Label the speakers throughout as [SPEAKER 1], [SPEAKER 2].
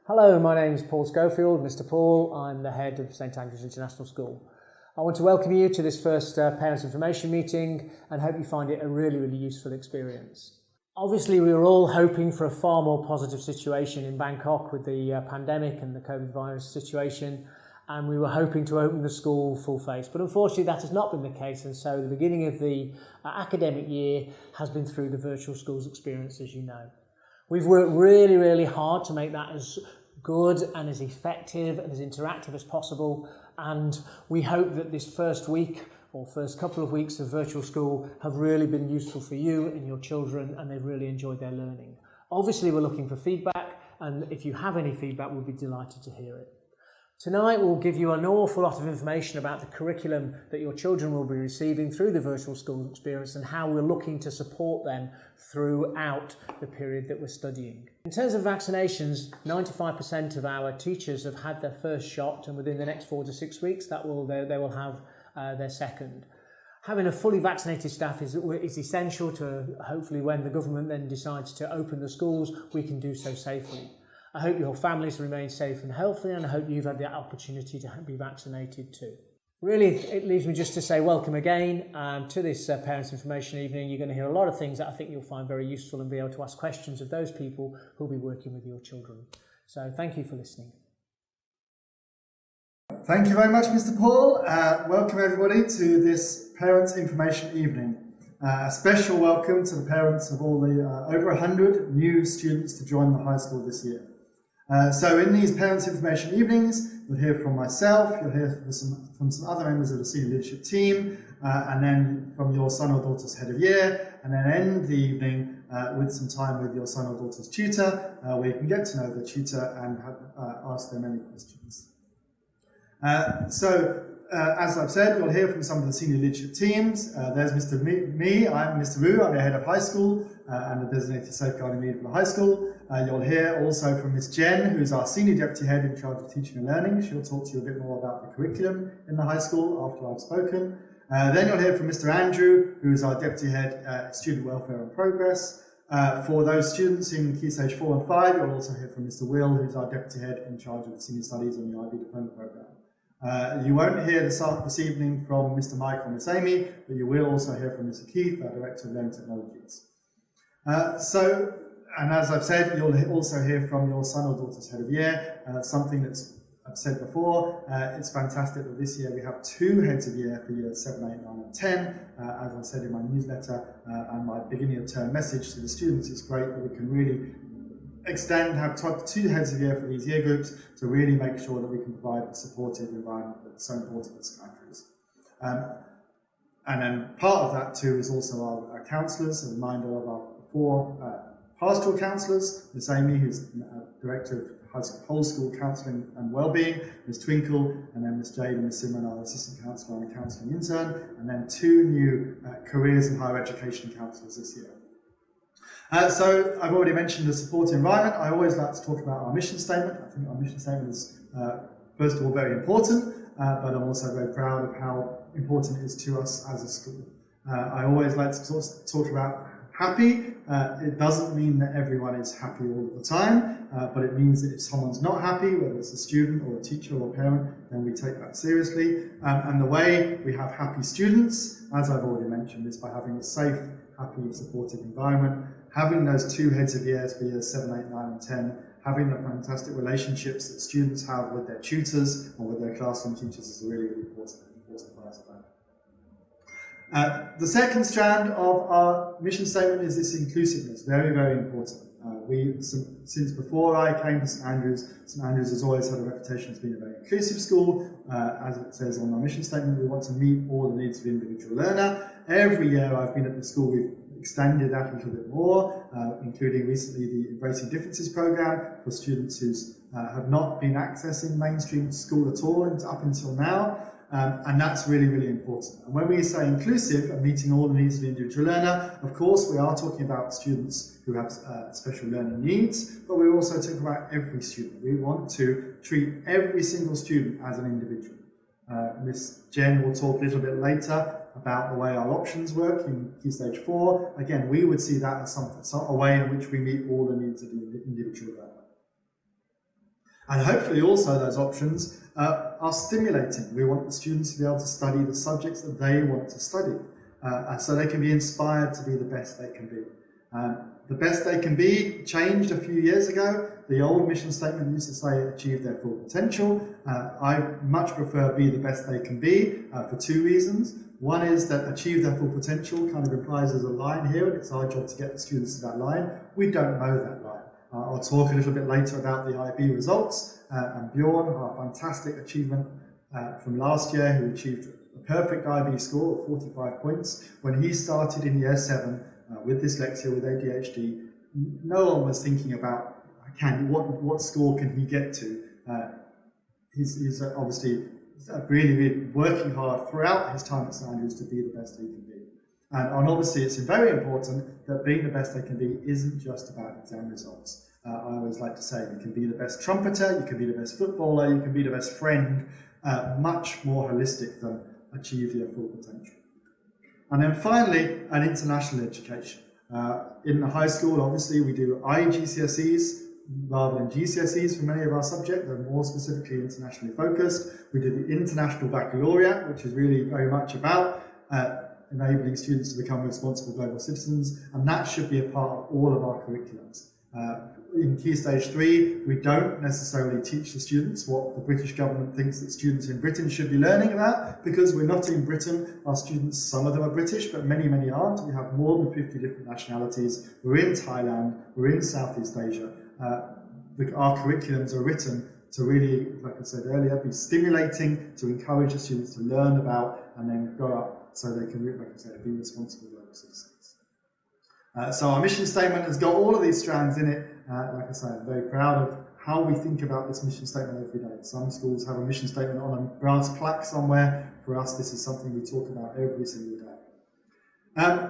[SPEAKER 1] Hello, my name is Paul Schofield, Mr. Paul. I'm the head of St Andrews International School. I want to welcome you to this first Parents Information meeting and hope you find it a really useful experience. Obviously, we were all hoping for a far more positive situation in Bangkok with the pandemic and the COVID virus situation, and we were hoping to open the school full face. But unfortunately, that has not been the case, and so the beginning of the academic year has been through the virtual schools experience, as you know. We've worked really hard to make that as good and as effective and as interactive as possible, and we hope that this first week or first couple of weeks of virtual school have really been useful for you and your children, and they've really enjoyed their learning. Obviously, we're looking for feedback, and if you have any feedback, we'll be delighted to hear it. Tonight we'll give you an awful lot of information about the curriculum that your children will be receiving through the virtual school experience and how we're looking to support them throughout the period that we're studying. In terms of vaccinations, 95% of our teachers have had their first shot, and within the next 4 to 6 weeks they will have their second. Having a fully vaccinated staff is essential to hopefully when the government then decides to open the schools, we can do so safely. I hope your families remain safe and healthy, and I hope you've had the opportunity to be vaccinated too. Really, it leaves me just to say welcome again to this Parents Information Evening. You're going to hear a lot of things that I think you'll find very useful and be able to ask questions of those people who'll be working with your children. So thank you for listening.
[SPEAKER 2] Thank you very much, Mr. Paul. Welcome everybody to this Parents Information Evening. A special welcome to the parents of all the over 100 new students to join the high school this year. So in these Parents Information Evenings, you'll hear from myself, you'll hear from some other members of the senior leadership team, and then from your son or daughter's head of year, and then end the evening with some time with your son or daughter's tutor, where you can get to know the tutor and ask them any questions. As I've said, you'll hear from some of the senior leadership teams. There's Mr. Me, I'm Mr. Wu, I'm the head of high school and the designated safeguarding leader for the high school. You'll hear also from Miss Jen, who's our senior deputy head in charge of teaching and learning. She'll talk to you a bit more about the curriculum in the high school after I've spoken. Then you'll hear from Mr. Andrew, who is our deputy head student welfare and progress. For those students in Key Stage 4 and 5, you'll also hear from Mr. Will, who's our deputy head in charge of the senior studies and the IB diploma programme. You won't hear this evening from Mr. Mike or Miss Amy, but you will also hear from Mr. Keith, our Director of Learning Technologies. And as I've said, you'll also hear from your son or daughter's head of year, something that's I've said before. It's fantastic that this year we have 2 heads of year for years 7, 8, 9 and 10. As I said in my newsletter and my beginning of term message to the students, it's great that we can really have 2 heads of year for these year groups to really make sure that we can provide a supportive environment that's so important at St Andrews. And then part of that too is also our counsellors, a reminder of our 4 pastoral counsellors, Miss Amy, who's Director of Whole School Counselling and Wellbeing, Miss Twinkle, and then Miss Jade and Miss Simran, our Assistant Counsellor and Counselling Intern, and then 2 new Careers and Higher Education Counsellors this year. So I've already mentioned the support environment. I always like to talk about our mission statement. I think our mission statement is, first of all, very important, but I'm also very proud of how important it is to us as a school. I always like to talk about happy. It doesn't mean that everyone is happy all the time, but it means that if someone's not happy, whether it's a student or a teacher or a parent, then we take that seriously. And the way we have happy students, as I've already mentioned, is by having a safe, happy, supportive environment, having those 2 heads of years for years 7, 8, 9 and 10, having the fantastic relationships that students have with their tutors or with their classroom teachers is a really important part of that. The second strand of our mission statement is this inclusiveness, very important. Since before I came to St Andrews has always had a reputation as being a very inclusive school. As it says on our mission statement, we want to meet all the needs of the individual learner. Every year I've been at the school, we've extended that a little bit more, including recently the Embracing Differences programme for students who have not been accessing mainstream school at all up until now. And that's really important. And when we say inclusive and meeting all the needs of the individual learner, of course we are talking about students who have special learning needs, but we're also talking about every student. We want to treat every single student as an individual. Miss Jen will talk a little bit later about the way our options work in Key Stage 4. Again, we would see that as a way in which we meet all the needs of the individual learner. And hopefully also those options are stimulating. We want the students to be able to study the subjects that they want to study, so they can be inspired to be the best they can be. The best they can be changed a few years ago. The old mission statement used to say achieve their full potential. I much prefer be the best they can be for two reasons. One is that achieve their full potential kind of implies there's a line here, and it's our job to get the students to that line. We don't know that line. I'll talk a little bit later about the IB results, and Bjorn, our fantastic achievement from last year, who achieved a perfect IB score of 45 points. When he started in year 7 with dyslexia, with ADHD, no one was thinking about what score can he get to. He's obviously really working hard throughout his time at St Andrews to be the best he can be. And obviously it's very important that being the best they can be isn't just about exam results. I always like to say you can be the best trumpeter, you can be the best footballer, you can be the best friend, much more holistic than achieve your full potential. And then finally, an international education. In the high school, obviously, we do IGCSEs rather than GCSEs for many of our subjects. They're more specifically internationally focused. We do the International Baccalaureate, which is really very much about enabling students to become responsible global citizens, and that should be a part of all of our curriculums. In Key Stage 3, we don't necessarily teach the students what the British government thinks that students in Britain should be learning about, because we're not in Britain. Our students, some of them are British, but many, many aren't. We have more than 50 different nationalities. We're in Thailand, we're in Southeast Asia. Our curriculums are written to really, like I said earlier, be stimulating, to encourage the students to learn about and then grow up so they can, like I said, be responsible global citizens. So our mission statement has got all of these strands in it. Like I say, I'm very proud of how we think about this mission statement every day. Some schools have a mission statement on a brass plaque somewhere. For us, this is something we talk about every single day.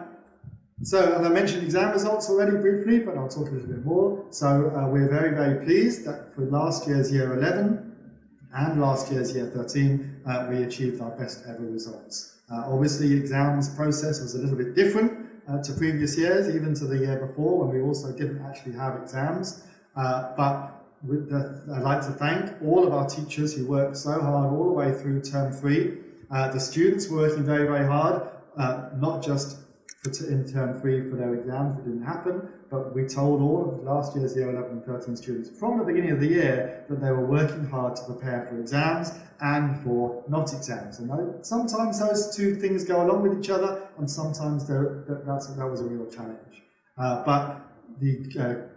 [SPEAKER 2] So, as I mentioned exam results already briefly, but I'll talk a little bit more. So, we're very, very pleased that for last year's year 11 and last year's year 13, we achieved our best ever results. Obviously, exams process was a little bit different to previous years, even to the year before, when we also didn't actually have exams. But I'd like to thank all of our teachers who worked so hard all the way through term 3. The students were working very, very hard, not just in term 3 for their exams that didn't happen, but we told all of last year's year 11 and 13 students from the beginning of the year that they were working hard to prepare for exams and for not exams. And sometimes those two things go along with each other, and sometimes that was a real challenge. But the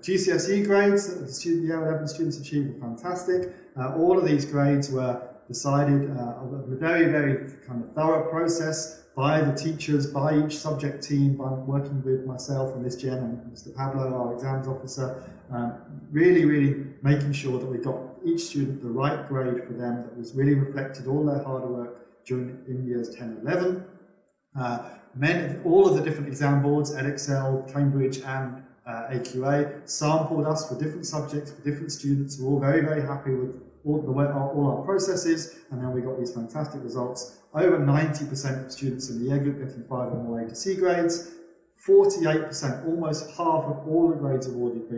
[SPEAKER 2] GCSE grades that the year 11 students achieved were fantastic. All of these grades were decided of a very, very kind of thorough process by the teachers, by each subject team, by working with myself and Miss Jen and Mr. Pablo, our exams officer, really, really making sure that we got each student the right grade for them that was really reflected all their hard work in years 10 and 11. All of the different exam boards, Edexcel, Cambridge and AQA, sampled us for different subjects, for different students. We're all very, very happy with all our processes, and then we got these fantastic results. Over 90% of students in the year group getting 5 or more A to C grades, 48%, almost half of all the grades awarded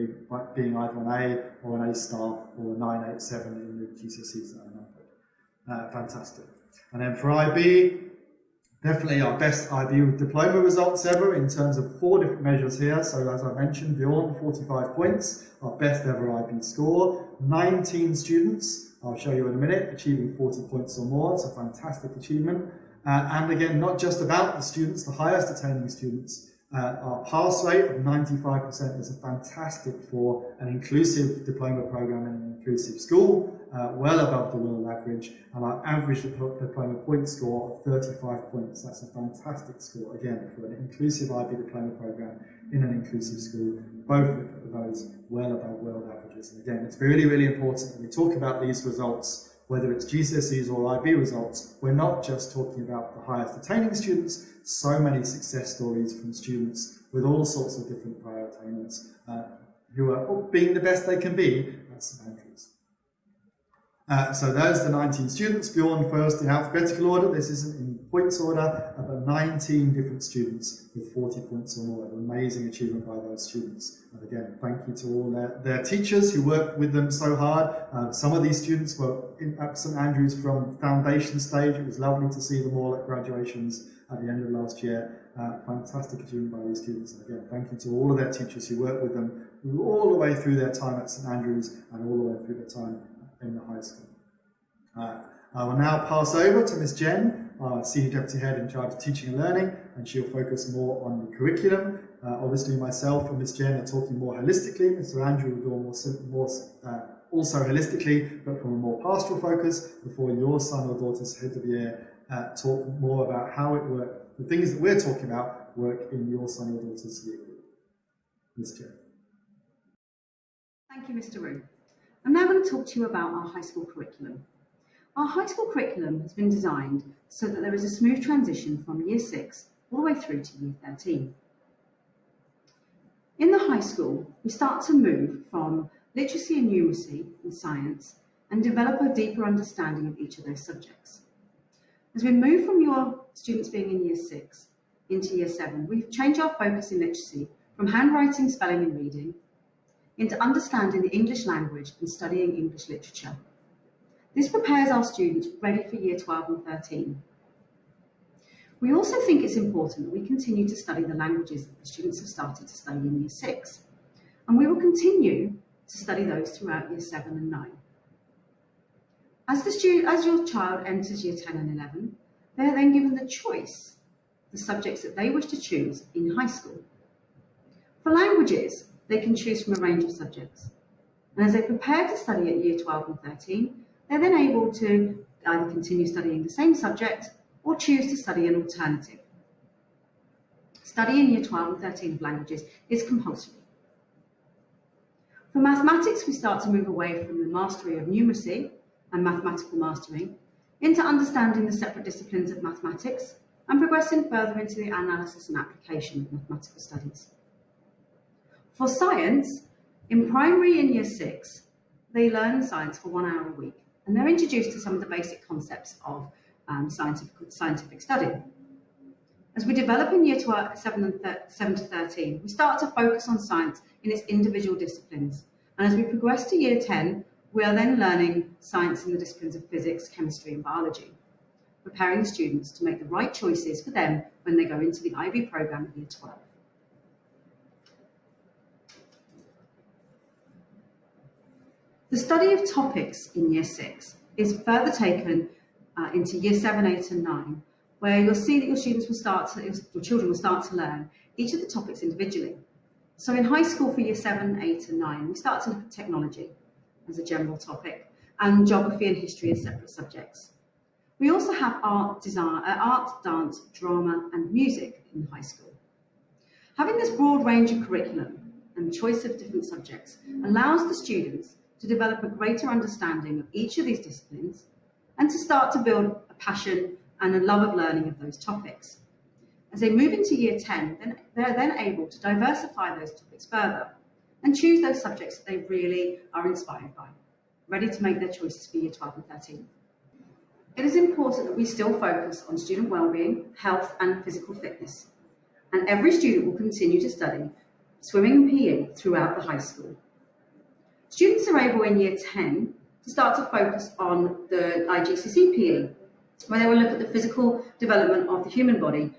[SPEAKER 2] being either an A or an A star or a 987 in the GCSEs that I numbered. Fantastic. And then for IB, definitely our best IB diploma results ever in terms of 4 different measures here. So as I mentioned, Bjorn, 45 points, our best ever IB score. 19 students, I'll show you in a minute, achieving 40 points or more. It's a fantastic achievement. And again, not just about the students, the highest attaining students. Our pass rate of 95% is fantastic for an inclusive diploma program in an inclusive school, well above the world average, and our average diploma point score of 35 points. That's a fantastic score, again, for an inclusive IB diploma program in an inclusive school, both of those well above world averages. And again, it's really, really important that we talk about these results, whether it's GCSEs or IB results. We're not just talking about the highest attaining students, so many success stories from students with all sorts of different prior attainments who are being the best they can be at St Andrews. So there's the 19 students. Bjorn first in alphabetical order. This isn't in points order, but 19 different students with 40 points or more. An amazing achievement by those students. And again, thank you to all their teachers who worked with them so hard. Some of these students were at St Andrews from foundation stage. It was lovely to see them all at graduations at the end of last year. Fantastic achievement by these students. And again, thank you to all of their teachers who worked with them all the way through their time at St Andrews and all the way through their time in the high school. I will now pass over to Ms. Jen, our Senior Deputy Head in charge of Teaching and Learning, and she'll focus more on the curriculum. Obviously myself and Ms. Jen are talking more holistically. Mr. Andrew will do more also holistically, but from a more pastoral focus, before your son or daughter's head of year talk more about how it works, the things that we're talking about work in your son or daughter's year group. Ms. Jen.
[SPEAKER 3] Thank you, Mr. Roux. I'm now going to talk to you about our high school curriculum. Our high school curriculum has been designed so that there is a smooth transition from Year 6 all the way through to Year 13. In the high school, we start to move from literacy and numeracy and science and develop a deeper understanding of each of those subjects. As we move from your students being in Year 6 into Year 7, we've changed our focus in literacy from handwriting, spelling and reading into understanding the English language and studying English literature. This prepares our students ready for Year 12 and 13. We also think it's important that we continue to study the languages that the students have started to study in Year 6, and we will continue to study those throughout Year 7 and 9. As your child enters Year 10 and 11, they are then given the choice, the subjects that they wish to choose in high school. For languages, they can choose from a range of subjects. And as they prepare to study at Year 12 and 13, they're then able to either continue studying the same subject or choose to study an alternative. Study in Year 12 and 13 of languages is compulsory. For mathematics, we start to move away from the mastery of numeracy and mathematical mastering into understanding the separate disciplines of mathematics and progressing further into the analysis and application of mathematical studies. For science, in primary in Year 6, they learn science for 1 hour a week, and they're introduced to some of the basic concepts of scientific study. As we develop in Year 7 to 13, we start to focus on science in its individual disciplines, and as we progress to Year 10, we are then learning science in the disciplines of physics, chemistry and biology, preparing the students to make the right choices for them when they go into the IB programme at Year 12. The study of topics in Year 6 is further taken into Year 7, 8 and 9, where you'll see that your children will start to learn each of the topics individually. So in high school for Year 7, 8 and 9, we start to look at technology as a general topic and geography and history as separate subjects. We also have art, dance, drama and music in high school. Having this broad range of curriculum and choice of different subjects allows the students to develop a greater understanding of each of these disciplines and to start to build a passion and a love of learning of those topics. As they move into Year 10, they're then able to diversify those topics further and choose those subjects that they really are inspired by, ready to make their choices for Year 12 and 13. It is important that we still focus on student wellbeing, health and physical fitness, and every student will continue to study swimming and PE throughout the high school. Students are able in Year 10 to start to focus on the IGCSE PE, where they will look at the physical development of the human body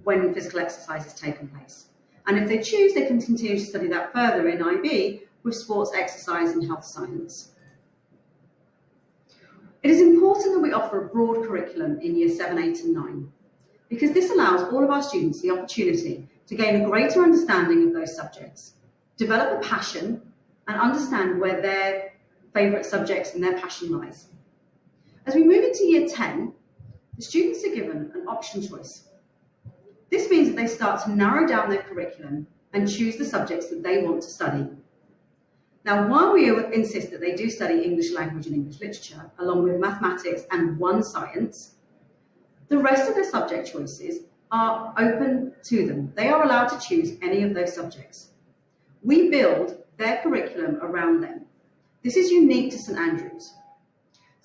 [SPEAKER 3] when physical exercise has taken place. And if they choose, they can continue to study that further in IB with sports, exercise and health science. It is important that we offer a broad curriculum in Year 7, 8 and 9, because this allows all of our students the opportunity to gain a greater understanding of those subjects, develop a passion and understand where their favourite subjects and their passion lies. As we move into Year 10, the students are given an option choice. This means that they start to narrow down their curriculum and choose the subjects that they want to study. Now, while we insist that they do study English language and English literature, along with mathematics and one science, the rest of their subject choices are open to them. They are allowed to choose any of those subjects. We build their curriculum around them. This is unique to St Andrews.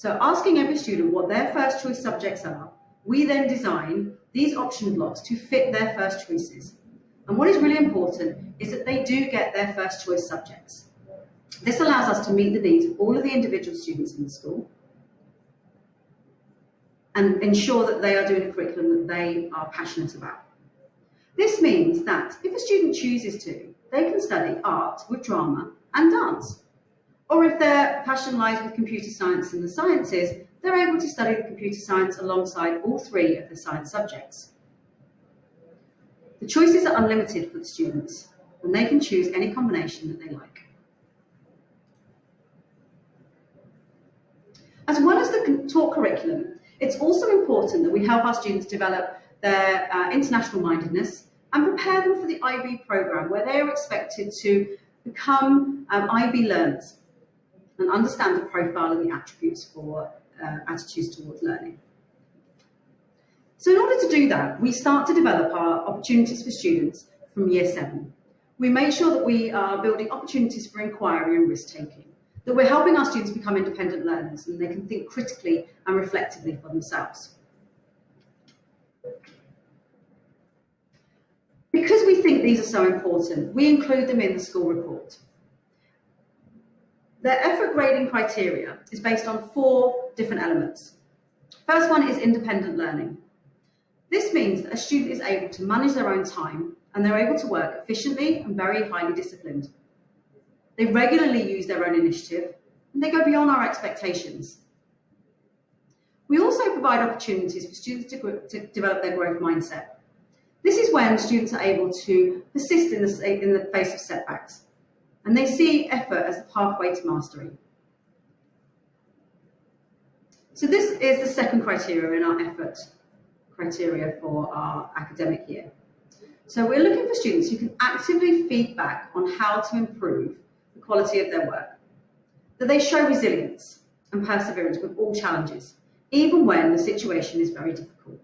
[SPEAKER 3] So asking every student what their first choice subjects are, we then design these option blocks to fit their first choices. And what is really important is that they do get their first choice subjects. This allows us to meet the needs of all of the individual students in the school and ensure that they are doing a curriculum that they are passionate about. This means that if a student chooses to, they can study art with drama and dance. Or if their passion lies with computer science and the sciences, they're able to study the computer science alongside all three of the science subjects. The choices are unlimited for the students, and they can choose any combination that they like. As well as the taught curriculum, it's also important that we help our students develop their international mindedness and prepare them for the IB programme, where they are expected to become IB learners and understand the profile and the attributes for attitudes towards learning. So in order to do that, we start to develop our opportunities for students from year 7. We make sure that we are building opportunities for inquiry and risk-taking, that we're helping our students become independent learners and they can think critically and reflectively for themselves. Because we think these are so important, we include them in the school report. Their effort grading criteria is based on 4 different elements. First one is independent learning. This means that a student is able to manage their own time and they're able to work efficiently and very highly disciplined. They regularly use their own initiative and they go beyond our expectations. We also provide opportunities for students to develop their growth mindset. This is when students are able to persist in the face of setbacks, and they see effort as the pathway to mastery. So this is the second criteria in our effort criteria for our academic year. So we're looking for students who can actively feed back on how to improve the quality of their work, that they show resilience and perseverance with all challenges, even when the situation is very difficult.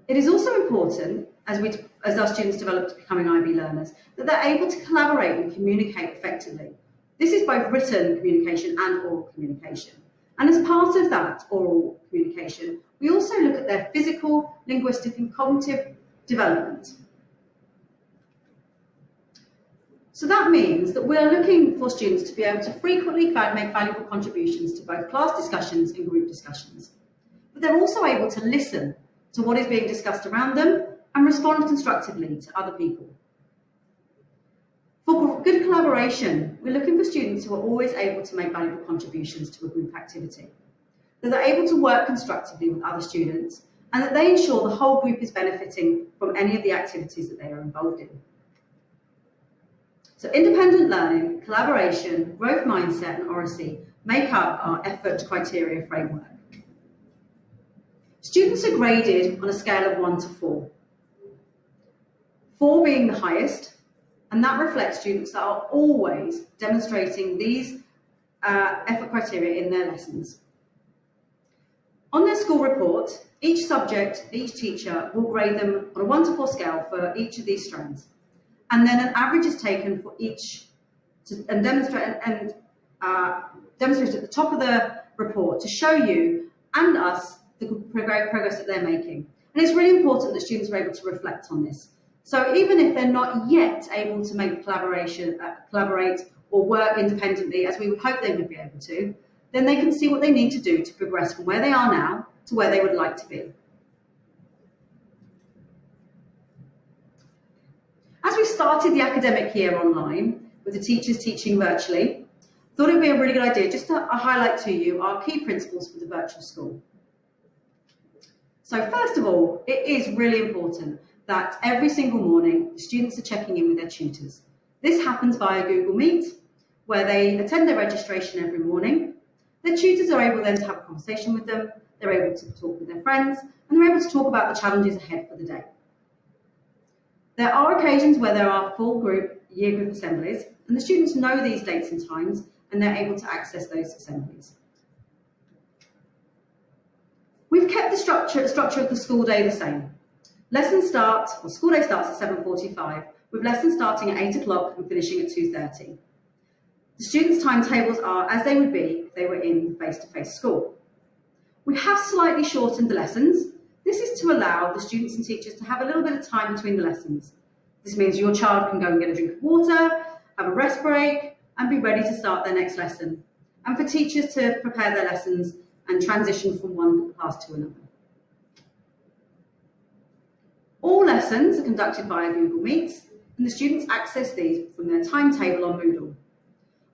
[SPEAKER 3] It is also important, as our students develop to becoming IB learners, that they're able to collaborate and communicate effectively. This is both written communication and oral communication. And as part of that oral communication, we also look at their physical, linguistic and cognitive development. So that means that we're looking for students to be able to frequently make valuable contributions to both class discussions and group discussions. But they're also able to listen to what is being discussed around them and respond constructively to other people. For good collaboration, we're looking for students who are always able to make valuable contributions to a group activity, that they're able to work constructively with other students, and that they ensure the whole group is benefiting from any of the activities that they are involved in. So independent learning, collaboration, growth mindset and oracy make up our effort criteria framework. Students are graded on a scale of 1 to 4. 4 being the highest, and that reflects students that are always demonstrating these effort criteria in their lessons. On their school report, each subject, each teacher will grade them on a 1 to 4 scale for each of these strands. And then an average is taken for each and demonstrated at the top of the report to show you and us the progress that they're making. And it's really important that students are able to reflect on this. So even if they're not yet able to make collaborate or work independently, as we would hope they would be able to, then they can see what they need to do to progress from where they are now to where they would like to be. As we started the academic year online, with the teachers teaching virtually, I thought it would be a really good idea just to highlight to you our key principles for the virtual school. So first of all, it is really important that every single morning, the students are checking in with their tutors. This happens via Google Meet, where they attend their registration every morning. Their tutors are able then to have a conversation with them, they're able to talk with their friends, and they're able to talk about the challenges ahead for the day. There are occasions where there are full year group assemblies, and the students know these dates and times, and they're able to access those assemblies. We've kept the structure of the school day the same. School day starts at 7:45, with lessons starting at 8 o'clock and finishing at 2:30. The students' timetables are as they would be if they were in face-to-face school. We have slightly shortened the lessons. This is to allow the students and teachers to have a little bit of time between the lessons. This means your child can go and get a drink of water, have a rest break, and be ready to start their next lesson. And for teachers to prepare their lessons and transition from one class to another. All lessons are conducted via Google Meets, and the students access these from their timetable on Moodle.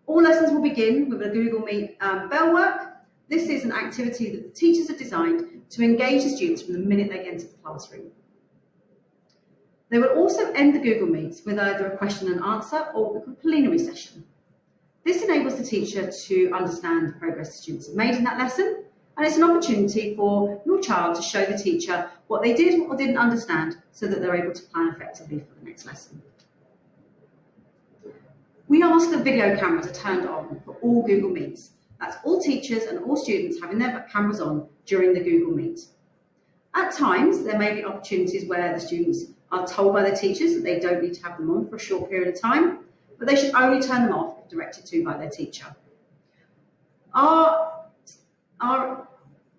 [SPEAKER 3] All lessons will begin with a Google Meet bell work. This is an activity that the teachers have designed to engage the students from the minute they enter the classroom. They will also end the Google Meets with either a question and answer or a preliminary session. This enables the teacher to understand the progress the students have made in that lesson, and it's an opportunity for your child to show the teacher what they did or didn't understand so that they're able to plan effectively for the next lesson. We ask that video cameras are turned on for all Google Meets. That's all teachers and all students having their cameras on during the Google Meet. At times, there may be opportunities where the students are told by their teachers that they don't need to have them on for a short period of time, but they should only turn them off if directed to by their teacher.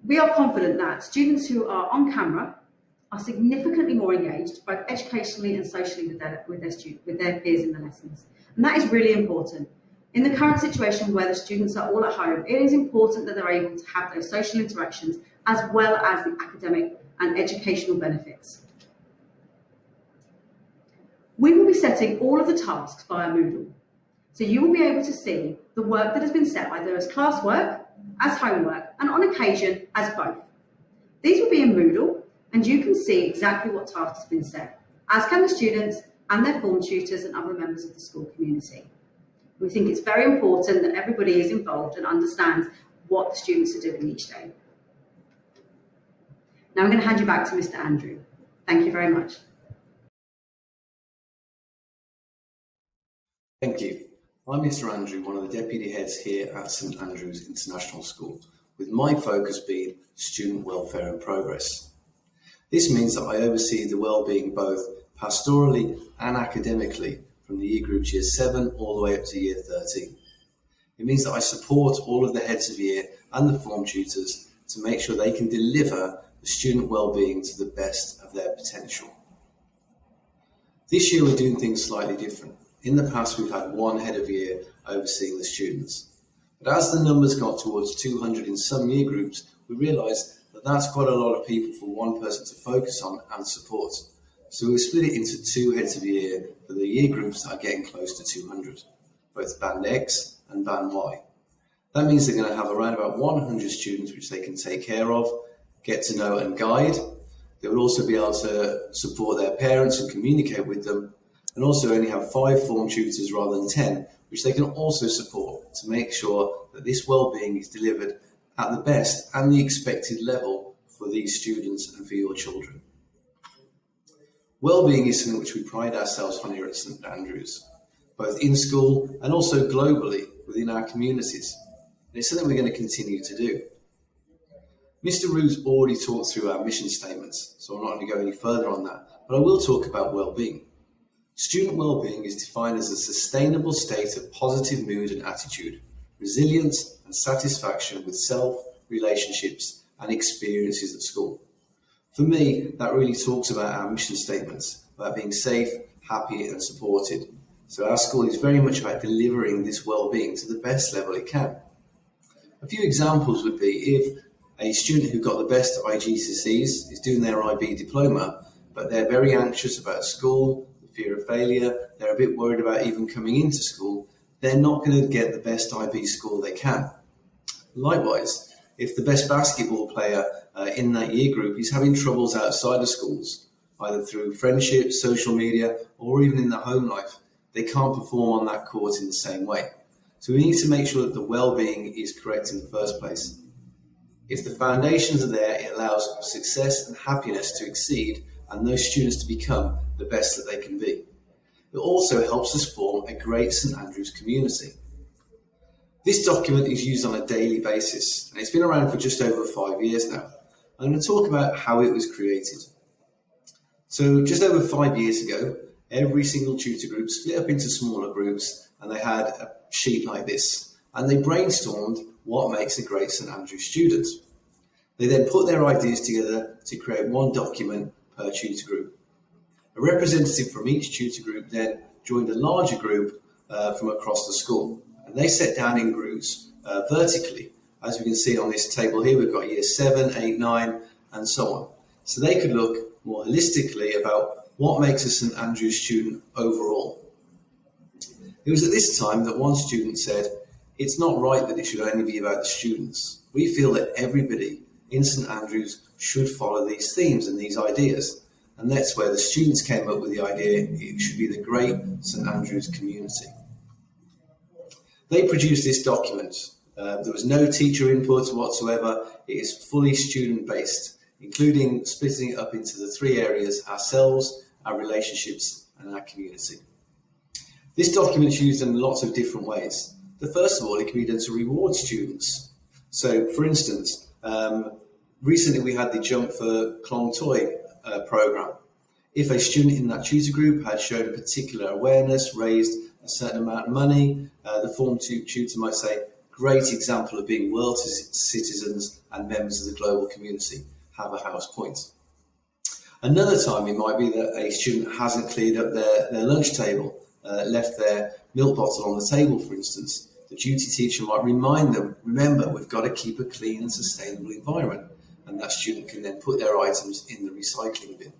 [SPEAKER 3] We are confident that students who are on camera are significantly more engaged, both educationally and socially, with their peers in the lessons. And that is really important. In the current situation where the students are all at home, it is important that they're able to have those social interactions as well as the academic and educational benefits. We will be setting all of the tasks via Moodle. So you will be able to see the work that has been set either as classwork, as homework, and on occasion as both. These will be in Moodle, and you can see exactly what tasks have been set, as can the students and their form tutors and other members of the school community. We think it's very important that everybody is involved and understands what the students are doing each day. Now I'm going to hand you back to Mr. Andrew. Thank you very much.
[SPEAKER 4] Thank you. I'm Mr. Andrew, one of the deputy heads here at St Andrews International School, with my focus being student welfare and progress. This means that I oversee the well-being both pastorally and academically from the year groups year 7 all the way up to year 13. It means that I support all of the heads of year and the form tutors to make sure they can deliver the student well-being to the best of their potential. This year we're doing things slightly different. In the past we've had one head of year overseeing the students. But as the numbers got towards 200 in some year groups, we realised that that's quite a lot of people for one person to focus on and support. So we split it into 2 heads of year for the year groups that are getting close to 200, both Band X and Band Y. That means they're going to have around about 100 students which they can take care of, get to know and guide. They will also be able to support their parents and communicate with them, and also only have 5 form tutors rather than 10, which they can also support to make sure that this well-being is delivered at the best and the expected level for these students and for your children. Well-being is something which we pride ourselves on here at St Andrews, both in school and also globally within our communities. And it's something we're going to continue to do. Mr. Roos already talked through our mission statements, so I'm not going to go any further on that, but I will talk about well-being. Student well-being is defined as a sustainable state of positive mood and attitude, resilience and satisfaction with self, relationships and experiences at school. For me, that really talks about our mission statements, about being safe, happy and supported. So our school is very much about delivering this well-being to the best level it can. A few examples would be if a student who got the best at IGCSEs is doing their IB diploma, but they're very anxious about school, fear of failure, they're a bit worried about even coming into school, they're not going to get the best IB score they can. Likewise, if the best basketball player in that year group is having troubles outside of schools, either through friendships, social media, or even in their home life, they can't perform on that court in the same way. So we need to make sure that the well-being is correct in the first place. If the foundations are there, it allows success and happiness to exceed and those students to become the best that they can be. It also helps us form a great St Andrews community. This document is used on a daily basis, and it's been around for just over 5 years now. I'm going to talk about how it was created. So just over 5 years ago, every single tutor group split up into smaller groups, and they had a sheet like this, and they brainstormed what makes a great St Andrews student. They then put their ideas together to create one document per tutor group. A representative from each tutor group then joined a larger group from across the school, and they sat down in groups vertically. As we can see on this table here, we've got year 7, 8, 9, and so on. So they could look more holistically about what makes a St Andrews student overall. It was at this time that one student said, "It's not right that it should only be about the students. We feel that everybody in St Andrews should follow these themes and these ideas." And that's where the students came up with the idea it should be the great St Andrews community. They produced this document. There was no teacher input whatsoever. It is fully student-based, including splitting it up into the 3 areas: ourselves, our relationships, and our community. This document is used in lots of different ways. First of all, it can be done to reward students. So, for instance, recently we had the Jump for Clong Toy program. If a student in that tutor group had shown a particular awareness, raised a certain amount of money, the form tutor might say, "Great example of being world citizens and members of the global community. Have a house point." Another time it might be that a student hasn't cleared up their lunch table, left their milk bottle on the table, for instance. The duty teacher might remind them, "Remember, we've got to keep a clean and sustainable environment." And that student can then put their items in the recycling bin.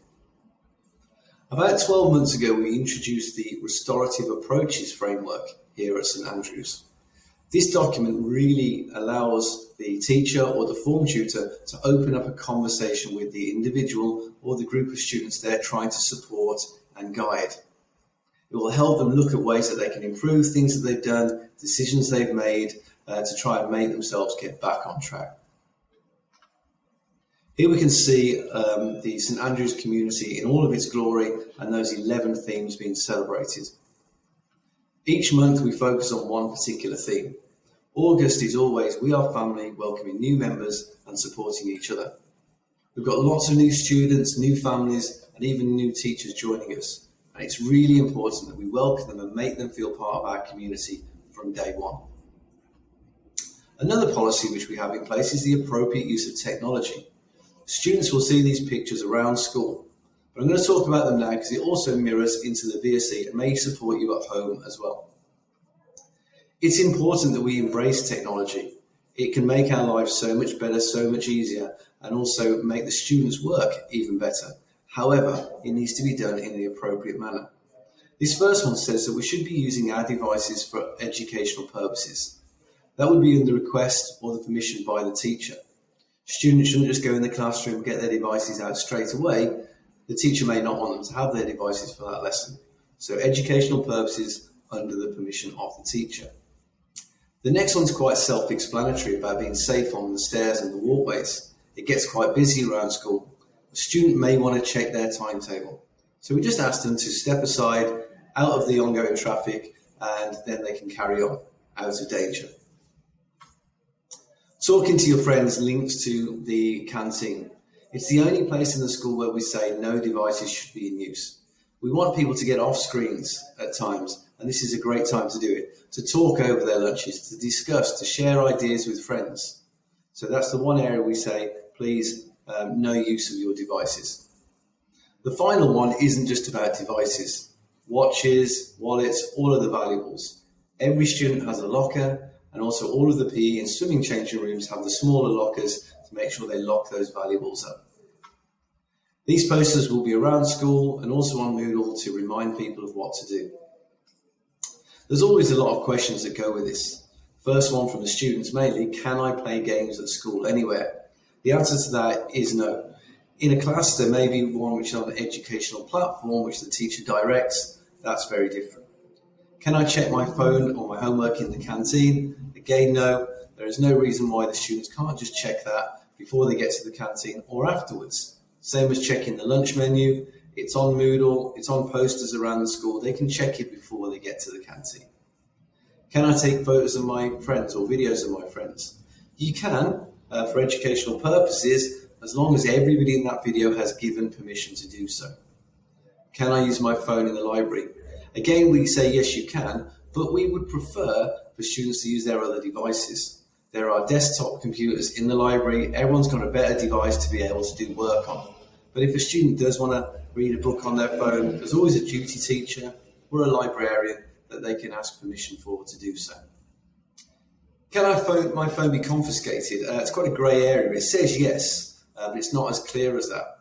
[SPEAKER 4] About 12 months ago, we introduced the Restorative Approaches framework here at St Andrews. This document really allows the teacher or the form tutor to open up a conversation with the individual or the group of students they're trying to support and guide. It will help them look at ways that they can improve things that they've done, decisions they've made, to try and make themselves get back on track. Here we can see the St Andrews community in all of its glory and those 11 themes being celebrated. Each month we focus on one particular theme. August is always We Are Family, welcoming new members and supporting each other. We've got lots of new students, new families, and even new teachers joining us. And it's really important that we welcome them and make them feel part of our community from day one. Another policy which we have in place is the appropriate use of technology. Students will see these pictures around school, but I'm going to talk about them now because it also mirrors into the VSE and may support you at home as well. It's important that we embrace technology. It can make our lives so much better, so much easier, and also make the students' work even better. However, it needs to be done in the appropriate manner. This first one says that we should be using our devices for educational purposes. That would be in the request or the permission by the teacher. Students shouldn't just go in the classroom and get their devices out straight away. The teacher may not want them to have their devices for that lesson. So educational purposes under the permission of the teacher. The next one's quite self-explanatory about being safe on the stairs and the walkways. It gets quite busy around school. A student may want to check their timetable. So we just ask them to step aside out of the ongoing traffic and then they can carry on out of danger. Talking to your friends links to the canteen. It's the only place in the school where we say no devices should be in use. We want people to get off screens at times, and this is a great time to do it, to talk over their lunches, to discuss, to share ideas with friends. So that's the one area we say, please, no use of your devices. The final one isn't just about devices. Watches, wallets, all of the valuables. Every student has a locker, and also all of the PE and swimming changing rooms have the smaller lockers to make sure they lock those valuables up. These posters will be around school and also on Moodle to remind people of what to do. There's always a lot of questions that go with this. First one from the students mainly, can I play games at school anywhere? The answer to that is no. In a class there may be one which is on an educational platform which the teacher directs. That's very different. Can I check my phone or my homework in the canteen? Again, no. There is no reason why the students can't just check that before they get to the canteen or afterwards. Same as checking the lunch menu. It's on Moodle, it's on posters around the school. They can check it before they get to the canteen. Can I take photos of my friends or videos of my friends? You can, for educational purposes, as long as everybody in that video has given permission to do so. Can I use my phone in the library? Again, we say yes, you can, but we would prefer for students to use their other devices. There are desktop computers in the library. Everyone's got a better device to be able to do work on. But if a student does want to read a book on their phone, there's always a duty teacher or a librarian that they can ask permission for to do so. Can my phone be confiscated? It's quite a grey area. It says yes, but it's not as clear as that.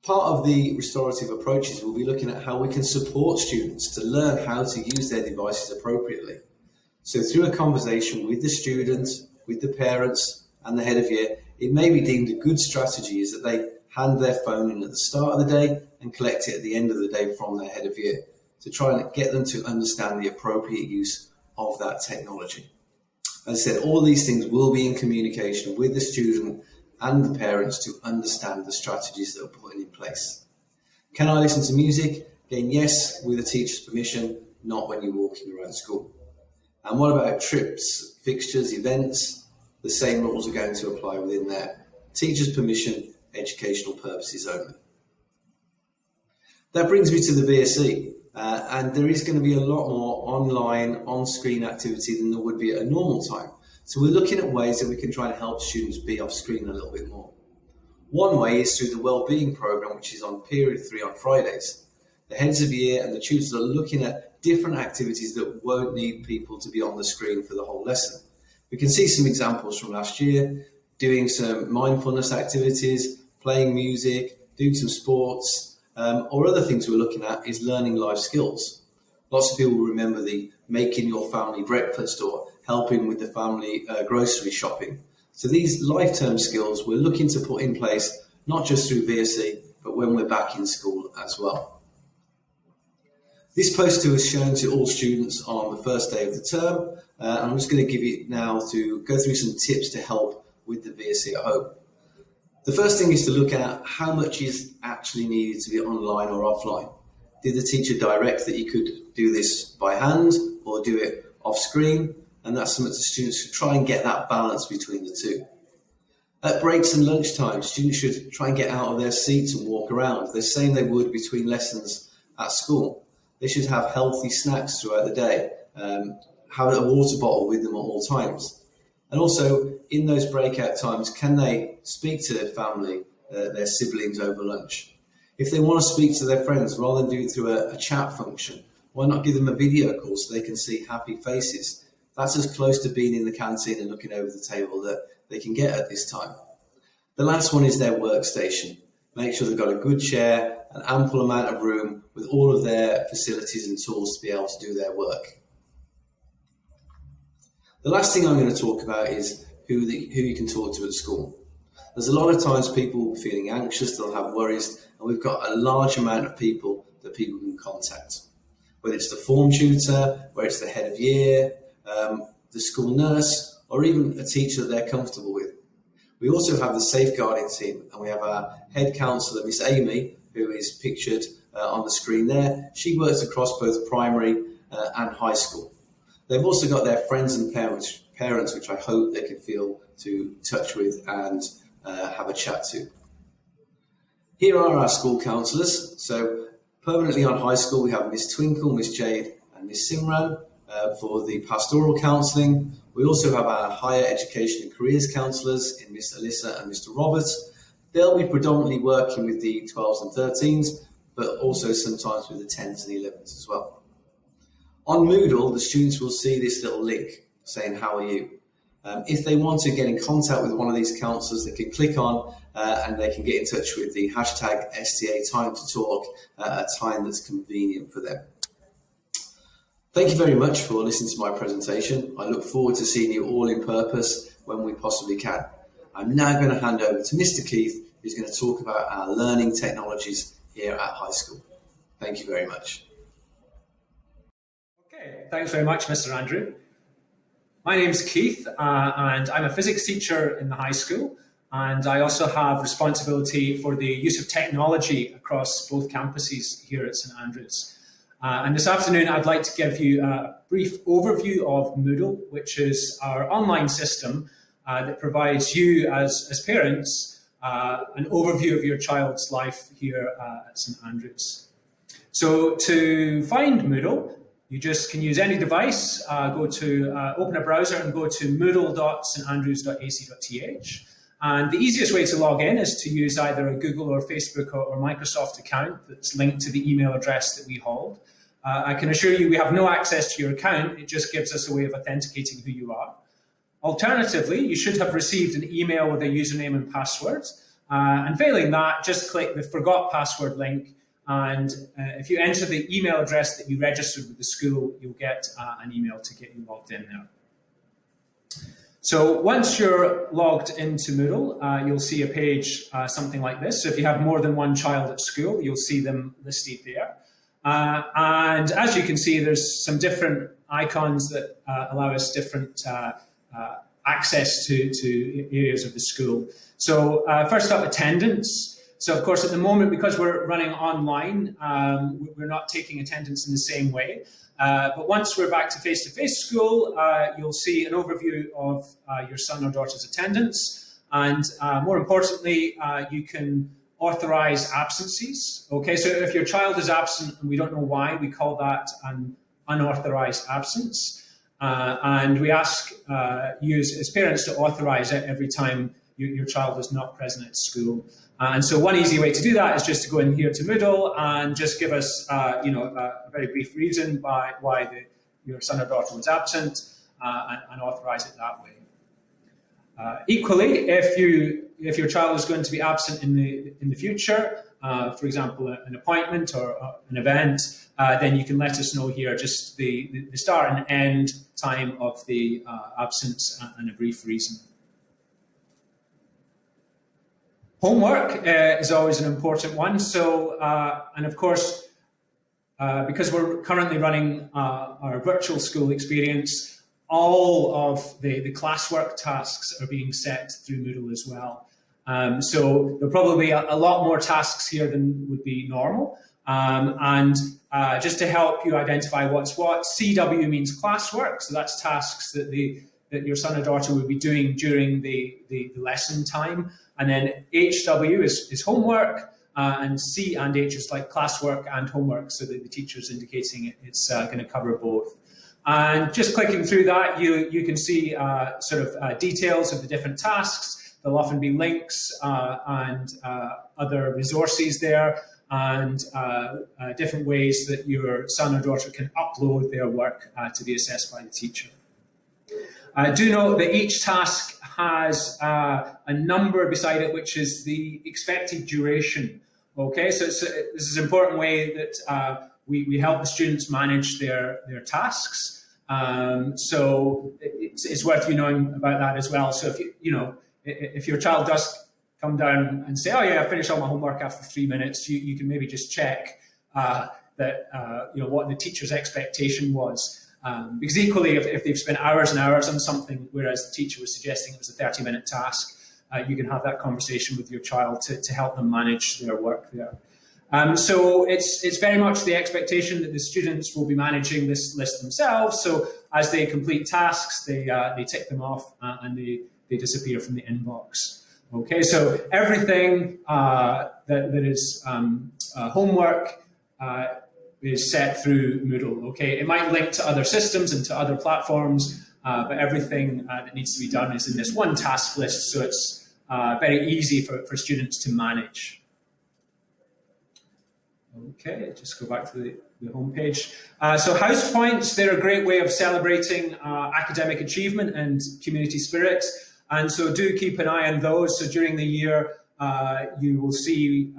[SPEAKER 4] Part of the restorative approaches will be looking at how we can support students to learn how to use their devices appropriately. So through a conversation with the students, with the parents and the head of year, it may be deemed a good strategy is that they hand their phone in at the start of the day and collect it at the end of the day from their head of year to try and get them to understand the appropriate use of that technology. As I said, all these things will be in communication with the student and the parents to understand the strategies that are put in place. Can I listen to music? Again, yes, with a teacher's permission, not when you're walking around school. And what about trips, fixtures, events? The same rules are going to apply within there. Teacher's permission, educational purposes only. That brings me to the VSE, and there is going to be a lot more online, on-screen activity than there would be at a normal time. So we're looking at ways that we can try and help students be off screen a little bit more. One way is through the Wellbeing Programme, which is on period 3 on Fridays. The heads of year and the tutors are looking at different activities that won't need people to be on the screen for the whole lesson. We can see some examples from last year, doing some mindfulness activities, playing music, doing some sports, or other things we're looking at is learning life skills. Lots of people remember the making your family breakfast or helping with the family grocery shopping. So these life-term skills we're looking to put in place, not just through VSE, but when we're back in school as well. This poster was shown to all students on the first day of the term. I'm just going to give you now to go through some tips to help with the VSE at home. The first thing is to look at how much is actually needed to be online or offline. Did the teacher direct that you could do this by hand or do it off screen? And that's something that students should try and get that balance between the two. At breaks and lunchtime, students should try and get out of their seats and walk around, the same they would between lessons at school. They should have healthy snacks throughout the day, have a water bottle with them at all times. And also, in those breakout times, can they speak to their family, their siblings over lunch? If they want to speak to their friends, rather than do it through a chat function, why not give them a video call so they can see happy faces? That's as close to being in the canteen and looking over the table that they can get at this time. The last one is their workstation. Make sure they've got a good chair, an ample amount of room with all of their facilities and tools to be able to do their work. The last thing I'm going to talk about is who you can talk to at school. There's a lot of times people will be feeling anxious, they'll have worries, and we've got a large amount of people that people can contact. Whether it's the form tutor, whether it's the head of year, the school nurse, or even a teacher that they're comfortable with. We also have the safeguarding team, and we have our head counsellor, Miss Amy, who is pictured on the screen there. She works across both primary and high school. They've also got their friends and parents, which I hope they can feel to touch with and have a chat to. Here are our school counsellors. So permanently on high school, we have Miss Twinkle, Miss Jade, and Miss Simran for the pastoral counselling. We also have our higher education and careers counsellors in Miss Alyssa and Mr. Roberts. They'll be predominantly working with the 12s and 13s, but also sometimes with the 10s and 11s as well. On Moodle, the students will see this little link saying, "How are you?" If they want to get in contact with one of these counsellors, they can click on and they can get in touch with the hashtag STA Time to Talk at a time that's convenient for them. Thank you very much for listening to my presentation. I look forward to seeing you all in purpose when we possibly can. I'm now going to hand over to Mr. Keith, who's going to talk about our learning technologies here at high school. Thank you very much.
[SPEAKER 5] Okay, thanks very much, Mr. Andrew. My name's Keith, and I'm a physics teacher in the high school, and I also have responsibility for the use of technology across both campuses here at St Andrews. And this afternoon, I'd like to give you a brief overview of Moodle, which is our online system that provides you as parents an overview of your child's life here at St Andrews. So to find Moodle, You just can use any device, open a browser and go to moodle.standrews.ac.th. And the easiest way to log in is to use either a Google or Facebook or Microsoft account that's linked to the email address that we hold. I can assure you we have no access to your account. It just gives us a way of authenticating who you are. Alternatively, you should have received an email with a username and password. And failing that, just click the Forgot Password link. And if you enter the email address that you registered with the school, you'll get an email to get you logged in there. So once you're logged into Moodle, you'll see a page something like this. So if you have more than one child at school, you'll see them listed there. And as you can see, there's some different icons that allow us different access to areas of the school. So first up, attendance. So of course, at the moment, because we're running online, we're not taking attendance in the same way. But once we're back to face-to-face school, you'll see an overview of your son or daughter's attendance. And more importantly, you can authorize absences. Okay, so if your child is absent and we don't know why, we call that an unauthorized absence. And we ask you as parents to authorize it every time your child is not present at school. And so one easy way to do that is just to go in here to Moodle and just give us a very brief reason why your son or daughter was absent and authorize it that way. Equally, if your child is going to be absent in the future, for example, an appointment or an event, then you can let us know here just the start and end time of the absence and a brief reason. Homework is always an important one. So, and of course, because we're currently running our virtual school experience, all of the classwork tasks are being set through Moodle as well. So there'll probably be a lot more tasks here than would be normal. And just to help you identify what's what, CW means classwork. So that's tasks that your son or daughter will be doing during the lesson time. And then HW is homework, and C and H is like classwork and homework, so that the teacher's indicating it's going to cover both. And just clicking through that, you can see details of the different tasks. There'll often be links and other resources there, and different ways that your son or daughter can upload their work to be assessed by the teacher. Do note that each task has a number beside it, which is the expected duration. Okay, so this is an important way that we help the students manage their tasks. So it's worth you knowing about that as well. So if your child does come down and say, "Oh yeah, I finished all my homework after 3 minutes," you can maybe just check that what the teacher's expectation was. Because equally, if they've spent hours and hours on something, whereas the teacher was suggesting it was a 30-minute task, you can have that conversation with your child to help them manage their work there. So it's very much the expectation that the students will be managing this list themselves. So as they complete tasks, they tick them off and they disappear from the inbox. Okay, so everything that is homework is set through Moodle. Okay, it might link to other systems and to other platforms, but everything that needs to be done is in this one task list, so it's very easy for students to manage. Okay, just go back to the home page. So house points, they're a great way of celebrating academic achievement and community spirit, and so do keep an eye on those. So during the year, you will see,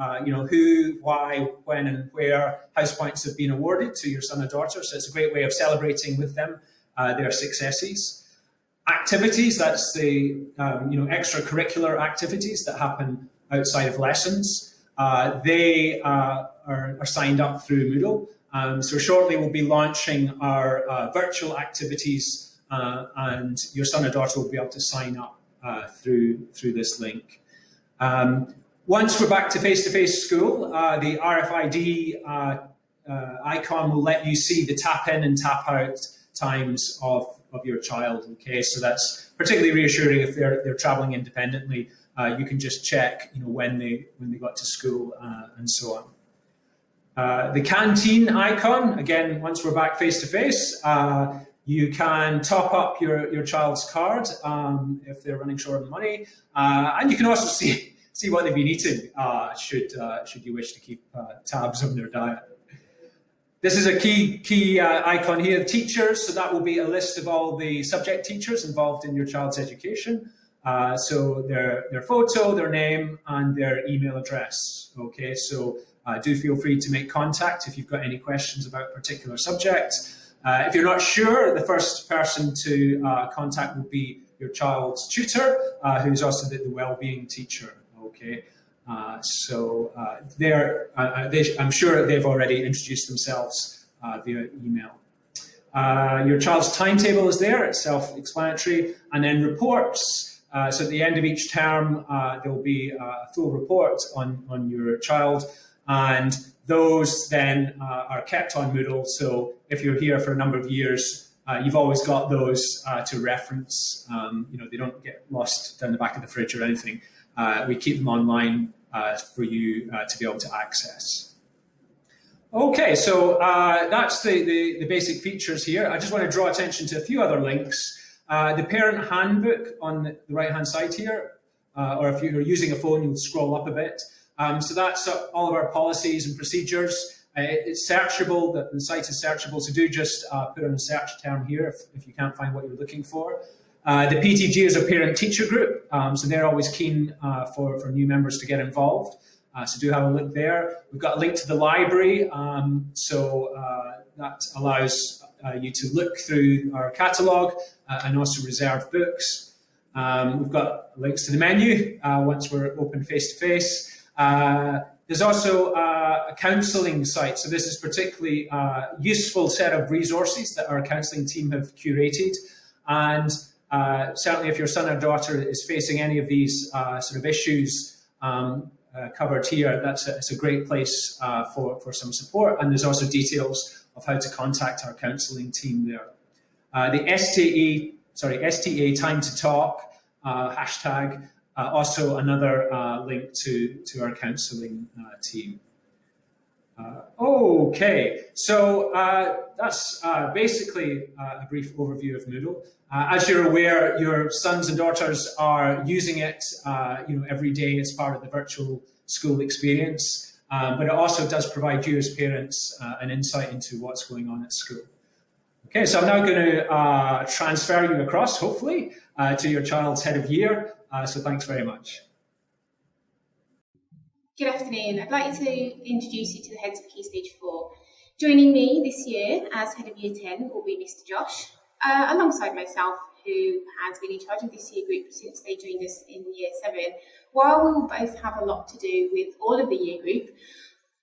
[SPEAKER 5] who, why, when, and where house points have been awarded to your son or daughter. So it's a great way of celebrating with them their successes. Activities, that's the extracurricular activities that happen outside of lessons. They are signed up through Moodle. So shortly we'll be launching our virtual activities, and your son or daughter will be able to sign up through this link. Once we're back to face-to-face school, the RFID icon will let you see the tap in and tap out times of your child. Okay, so that's particularly reassuring if they're traveling independently. You can just check, when they got to school and so on. The canteen icon, again, once we're back face to face, you can top up your child's card if they're running short of money, and you can also see what they've been eating should you wish to keep tabs on their diet. This is a key icon here, teachers, so that will be a list of all the subject teachers involved in your child's education. So their photo, their name, and their email address. Okay, so do feel free to make contact if you've got any questions about a particular subject. If you're not sure, the first person to contact will be your child's tutor, who's also the wellbeing teacher. Okay, I'm sure they've already introduced themselves via email. Your child's timetable is there; it's self-explanatory, and then reports. So at the end of each term, there will be a full report on your child, and those then are kept on Moodle. So if you're here for a number of years, you've always got those to reference. They don't get lost down the back of the fridge or anything. We keep them online for you to be able to access. Okay, so that's the basic features here. I just want to draw attention to a few other links. The parent handbook on the right-hand side here, or if you're using a phone, you'll scroll up a bit. So that's all of our policies and procedures. It's searchable, the site is searchable, so do just put in a search term here if you can't find what you're looking for. The PTG is a parent-teacher group, so they're always keen for new members to get involved. So do have a look there. We've got a link to the library, so that allows you to look through our catalogue and also reserve books. We've got links to the menu once we're open face-to-face. There's also a counselling site, so this is particularly useful set of resources that our counselling team have curated, and certainly if your son or daughter is facing any of these sort of issues covered here, it's a great place for some support, and there's also details of how to contact our counselling team there. The STA Time to Talk hashtag, also another link to our counselling team. Okay, so that's basically a brief overview of Moodle. As you're aware, your sons and daughters are using it every day as part of the virtual school experience, but it also does provide you as parents an insight into what's going on at school. Okay, so I'm now going to transfer you across, hopefully, to your child's head of year. So thanks very much.
[SPEAKER 6] Good afternoon. I'd like to introduce you to the heads of Key Stage 4. Joining me this year as head of Year 10 will be Mr. Josh, alongside myself, who has been in charge of this year group since they joined us in Year 7. While we will both have a lot to do with all of the year group,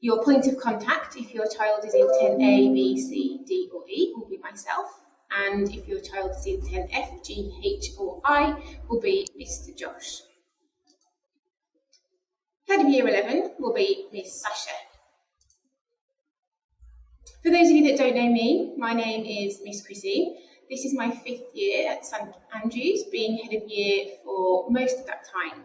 [SPEAKER 6] your point of contact, if your child is in 10A, B, C, D or E, will be myself. And if your child is in 10F, G, H or I, will be Mr. Josh. Head of Year 11 will be Miss Sasha. For those of you that don't know me, my name is Miss Chrissy. This is my 5th year at St Andrews, being head of year for most of that time.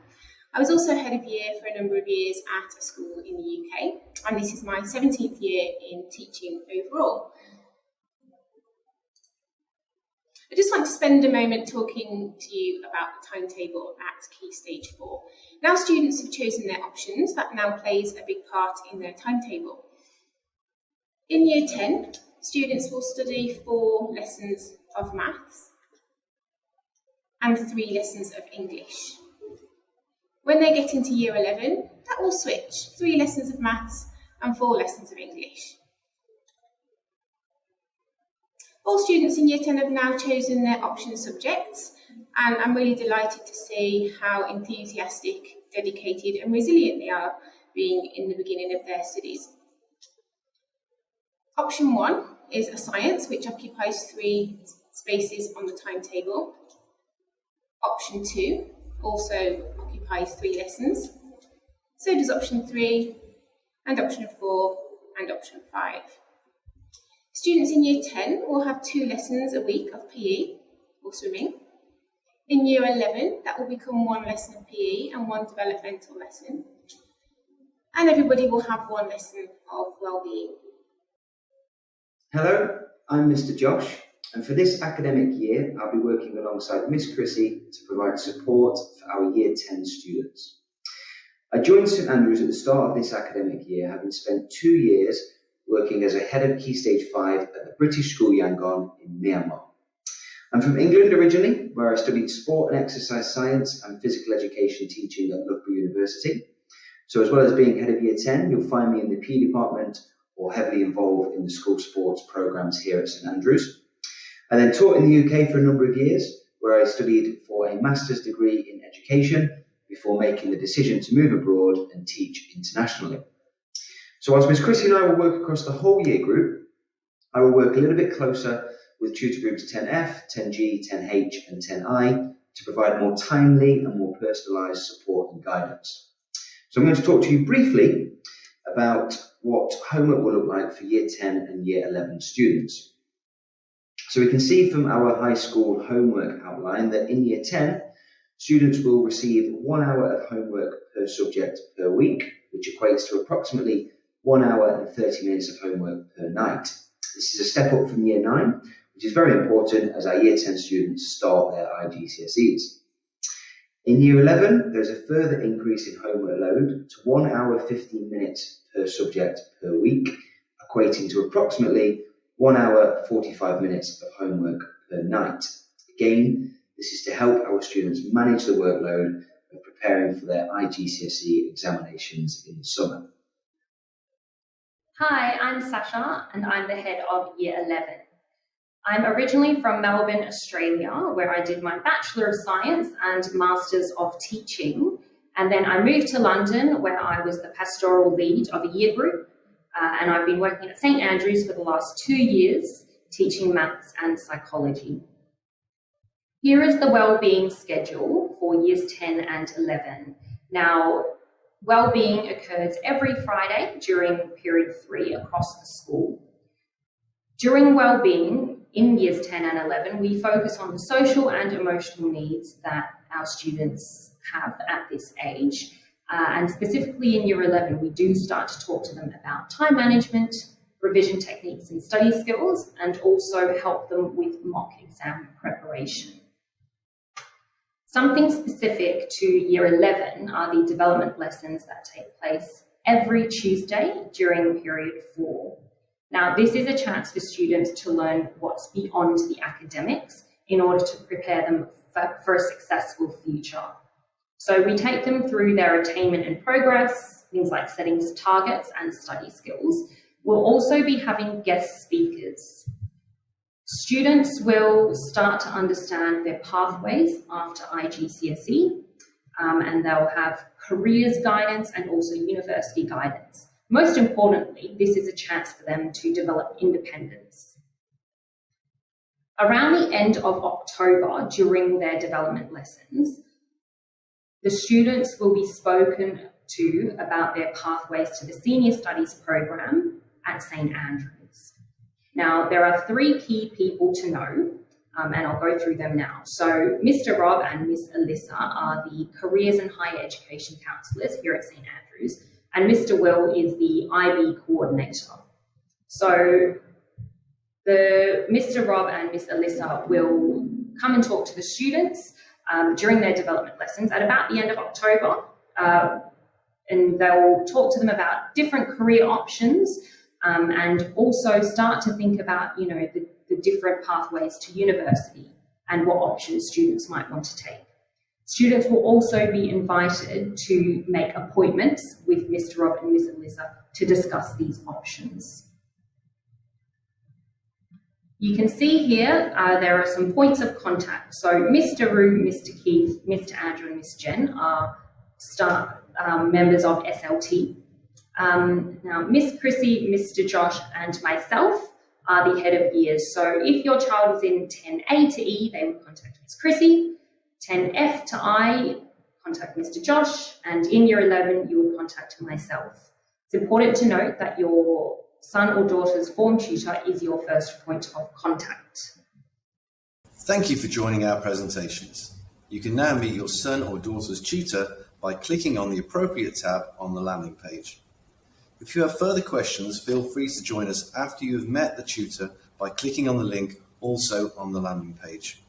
[SPEAKER 6] I was also head of year for a number of years at a school in the UK, and this is my 17th year in teaching overall. I just want to spend a moment talking to you about the timetable at Key Stage 4. Now students have chosen their options, that now plays a big part in their timetable. In Year 10, students will study 4 lessons of maths and 3 lessons of English. When they get into Year 11, that will switch, 3 lessons of maths and 4 lessons of English. All students in Year 10 have now chosen their option subjects, and I'm really delighted to see how enthusiastic, dedicated and resilient they are being in the beginning of their studies. Option 1 is a science, which occupies 3 spaces on the timetable. Option 2 also occupies 3 lessons. So does option 3 and option 4 and option 5. Students in Year 10 will have 2 lessons a week of PE or swimming. In Year 11, that will become 1 lesson of PE and 1 developmental lesson. And everybody will have 1 lesson of Wellbeing.
[SPEAKER 7] Hello, I'm Mr. Josh, and for this academic year, I'll be working alongside Miss Chrissy to provide support for our Year 10 students. I joined St Andrews at the start of this academic year, having spent 2 years working as a head of Key Stage 5 at the British School Yangon in Myanmar. I'm from England originally, where I studied sport and exercise science and physical education teaching at Loughborough University. So as well as being head of Year 10, you'll find me in the PE department or heavily involved in the school sports programmes here at St Andrews. I then taught in the UK for a number of years, where I studied for a master's degree in education before making the decision to move abroad and teach internationally. So whilst Miss Chrissy and I will work across the whole year group, I will work a little bit closer with tutor groups 10F, 10G, 10H and 10I to provide more timely and more personalised support and guidance. So I'm going to talk to you briefly about what homework will look like for Year 10 and Year 11 students. So we can see from our high school homework outline that in Year 10, students will receive 1 hour of homework per subject per week, which equates to approximately 1 hour and 30 minutes of homework per night. This is a step up from Year 9, which is very important as our Year 10 students start their IGCSEs. In Year 11, there's a further increase in homework load to 1 hour 15 minutes per subject per week, equating to approximately 1 hour 45 minutes of homework per night. Again, this is to help our students manage the workload of preparing for their IGCSE examinations in the summer.
[SPEAKER 8] Hi, I'm Sasha and I'm the head of Year 11. I'm originally from Melbourne, Australia, where I did my Bachelor of Science and Masters of Teaching. And then I moved to London, where I was the pastoral lead of a year group. And I've been working at St Andrews for the last 2 years, teaching maths and psychology. Here is the wellbeing schedule for Years 10 and 11. Now, wellbeing occurs every Friday during period 3 across the school. During wellbeing in Years 10 and 11, we focus on the social and emotional needs that our students have at this age. And specifically in Year 11, we do start to talk to them about time management, revision techniques and study skills, and also help them with mock exam preparation. Something specific to Year 11 are the development lessons that take place every Tuesday during period 4. Now, this is a chance for students to learn what's beyond the academics in order to prepare them for a successful future. So we take them through their attainment and progress, things like setting targets and study skills. We'll also be having guest speakers. Students will start to understand their pathways after IGCSE, and they'll have careers guidance and also university guidance. Most importantly, this is a chance for them to develop independence. Around the end of October, during their development lessons, the students will be spoken to about their pathways to the Senior Studies program at St Andrews. Now, there are 3 key people to know, and I'll go through them now. So Mr. Rob and Miss Alyssa are the Careers and Higher Education Counsellors here at St Andrews, and Mr. Will is the IB coordinator. So Mr. Rob and Miss Alyssa will come and talk to the students during their development lessons at about the end of October, and they'll talk to them about different career options and also start to think about, the different pathways to university and what options students might want to take. Students will also be invited to make appointments with Mr. Rob and Miss Alyssa to discuss these options. You can see here there are some points of contact. So Mr. Rue, Mr. Keith, Mr. Andrew and Miss Jen are members of SLT. Now Miss Chrissy, Mr. Josh and myself are the head of years. So if your child is in 10A to E, they would contact Miss Chrissy. 10F to I, contact Mr. Josh, and in Year 11, you would contact myself. It's important to note that your son or daughter's form tutor is your first point of contact.
[SPEAKER 4] Thank you for joining our presentations. You can now meet your son or daughter's tutor by clicking on the appropriate tab on the landing page. If you have further questions, feel free to join us after you have met the tutor by clicking on the link also on the landing page.